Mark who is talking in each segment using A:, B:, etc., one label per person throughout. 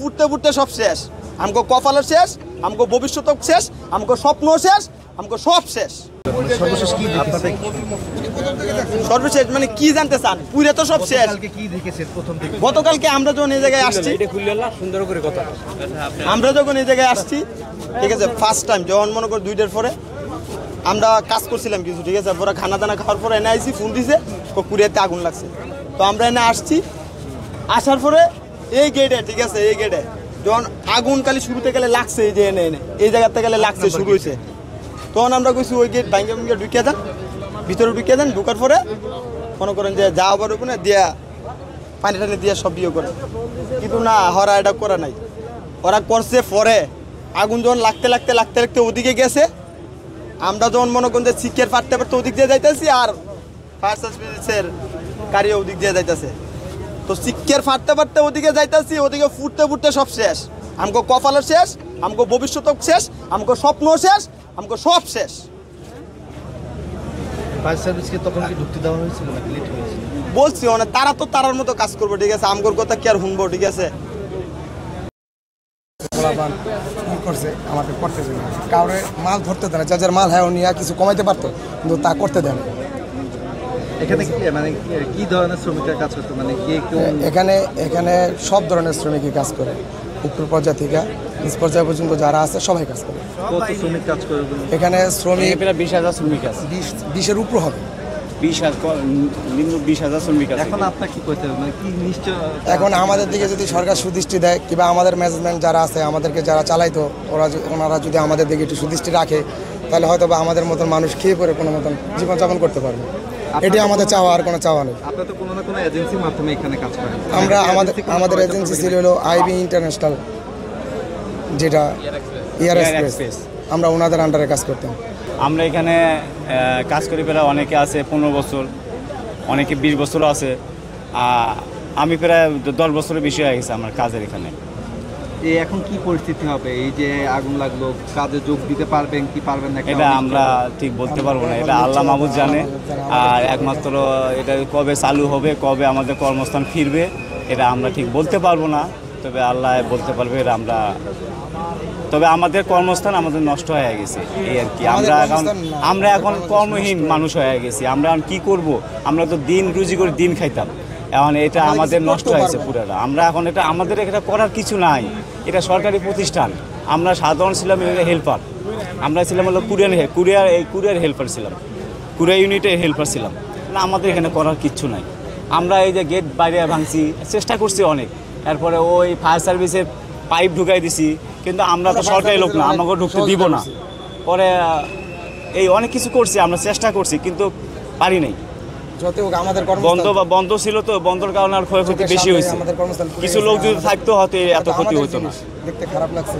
A: ফুটতে ফুটতে সব শেষ। আমগো কপালও শেষ, আমগো ভবিষ্যৎ শেষ, আমগো স্বপ্ন শেষ, আমগো সব শেষ।
B: সর্বশেষ কি দেখেছেন?
A: সর্বশেষ মানে কি জানতে চান? পুরে তো সব শেষ।
B: কালকে কি দেখেছেন প্রথম দিকে?
A: গতকালকে আমরা যখন এই জায়গায় আসছি,
B: সুন্দর করে কথা।
A: আমরা যখন এই জায়গায় আসছি, ঠিক আছে, ফার্স্ট টাইম যখন মনে করি 2টার পরে আমরা কাজ করছিলাম কিছু, ঠিক আছে, পরে খানা দানা খাওয়ার পরে এনে আইছি, ফোন দিছে কুরিয়াতে আগুন লাগছে। তো আমরা এনে আসছি, আসার পরে এই গেটে, ঠিক আছে, এই গেটে যখন আগুন কালি শুরুতে গেলে লাগছে, এই যে এনে এনে এই জায়গাতে গেলে লাগছে, শুরু হয়েছে, তখন আমরা কইছি ওই গেট ভাঙ্গে ভাঙ্গে ঢুকিয়ে যান, ভিতরে ঢুকিয়ে যান। ঢুকার পরে মনে করেন যে যা আবার ওখানে দিয়া পানি টানি দিয়ে সব বিয়ে করে, কিন্তু না, ওরা এটা করে নাই। ওরা করছে পরে আগুন যখন লাগতে লাগতে লাগতে লাগতে ওদিকে গেছে, আমরা যখন মনে করেন যে শিক্ষের ফাটতে পারতে ওদিক দিয়ে যাইতেছি, আর ফায়ার সার্ভিসের গাড়ি ওদিক দিয়ে যাইতেছে। তো শিক্ষের ফাটতে ফাটতে ওদিকে যাইতেছি, ওদিকে ফুটতে ফুটতে সব শেষ। আমগো কপালও শেষ, আমগো ভবিষ্যৎ শেষ, আমগো স্বপ্ন শেষ, আমগো সব শেষ।
B: ফায়ার সার্ভিসকে তখন কি ঢুকতে দেওয়া হয়েছিল নাকি লেট হয়েছিল?
A: বলছি মানে তারা তো তারার মতো কাজ করবো, ঠিক আছে, আমগোর কথা কি আর শুনবো, ঠিক আছে।
C: করছে আমাকে করতে দেয় না, কাউরে মাল ধরতে দেয় না, যার মাল হ্যাঁ নিয়ে কিছু কমাইতে পারতো, কিন্তু তা করতে দেয় না।
B: এখানে মানে কি ধরনের শ্রমিকরা কাজ করতো, মানে কে
C: এখানে এখানে সব ধরনের শ্রমিকই কাজ করে, উপর পর্যায় থেকে নিচ পর্যায় পর্যন্ত যারা আছে সবাই কাজ করে।
B: কত শ্রমিক কাজ করে?
C: এখানে শ্রমিক
D: প্রায় 20,000 শ্রমিক আছে।
C: 20-এর উপর হবে।
D: 20,000 শ্রমিক আছে।
B: এখন আপনার কি করতে হবে, মানে কি নিশ্চয়?
C: এখন আমাদের দিকে যদি সরকার সুদৃষ্টি দেয়, কিংবা আমাদের ম্যানেজমেন্ট যারা আছে, আমাদেরকে যারা চালাইতো, ওনারা যদি আমাদের দিকে একটু সুদৃষ্টি রাখে, তাহলে হয়তো বা আমাদের মতন মানুষ খেয়ে পরে কোনো মতন জীবনযাপন করতে পারবে। এটি আমাদের চাওয়া, আর কোনো চাওয়া নেই।
B: আপনারা তো কোনো না কোনো এজেন্সির মাধ্যমে এখানে কাজ করেন।
C: আমরা আমাদের এজেন্সি ছিল হলো আইবি ইন্টারন্যাশনাল, যেটা এয়ার এক্সপ্রেস, আমরা ওনাদের আন্ডারে কাজ করতাম।
D: আমরা এখানে কাজ করি প্রায় অনেকে আছে 15 বছর, অনেকে 20 বছরও আছে। আমি প্রায় 10 বছরের বেশি হয়ে গেছে আমার কাজের এখানে।
B: এই এখন কি পরিস্থিতি হবে? এই যে আগুন লাগলো, কাজে যোগ দিতে পারবেন কি পারবেন না
D: এটা আমরা ঠিক বলতে পারবো না, এটা আল্লাহ মাহবুদ জানে। আর একমাত্র এটা কবে চালু হবে, কবে আমাদের কর্মস্থান ফিরবে, এটা আমরা ঠিক বলতে পারবো না, তবে আল্লাহ বলতে পারবে। এটা আমরা, তবে আমাদের কর্মস্থান আমাদের নষ্ট হয়ে গেছে, এই আর কি। আমরা এখন কর্মহীন মানুষ হয়ে গেছি। আমরা এখন কী করব? আমরা তো দিন রুজি করে দিন খাইতাম, এখন এটা আমাদের নষ্ট হয়েছে পুরোটা। আমরা এখন এটা আমাদের এটা করার কিছু নাই, এটা সরকারি প্রতিষ্ঠান। আমরা সাধারণ ছিলাম হেল্পার, আমরা ছিলাম হলো কুরিয়ার হেল্পার ছিলাম, কুরিয়ার ইউনিটের হেল্পার ছিলাম না। আমাদের এখানে করার কিচ্ছু নাই। আমরা এই যে গেট বাইরে ভাঙছি, চেষ্টা করছি অনেক, এরপরে ওই ফায়ার সার্ভিসের পাইপ ঢুকাই দিছি, কিন্তু আমরা তো সরকারি লোক না, আমাকে ঢুকতে দিব না। পরে এই অনেক কিছু করছি, আমরা চেষ্টা করছি, কিন্তু পারি নাই। বন্ধ ছিল তো, বন্ধর কারণে আর ক্ষয়ক্ষতি বেশি হয়েছে। কিছু লোক যদি থাকতো হয়তো এত ক্ষতি হতো না।
C: দেখতে খারাপ লাগছে।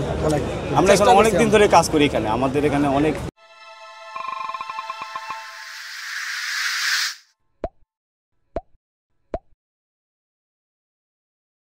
D: আমরা এখানে অনেক দিন ধরে কাজ করি, এখানে আমাদের এখানে অনেক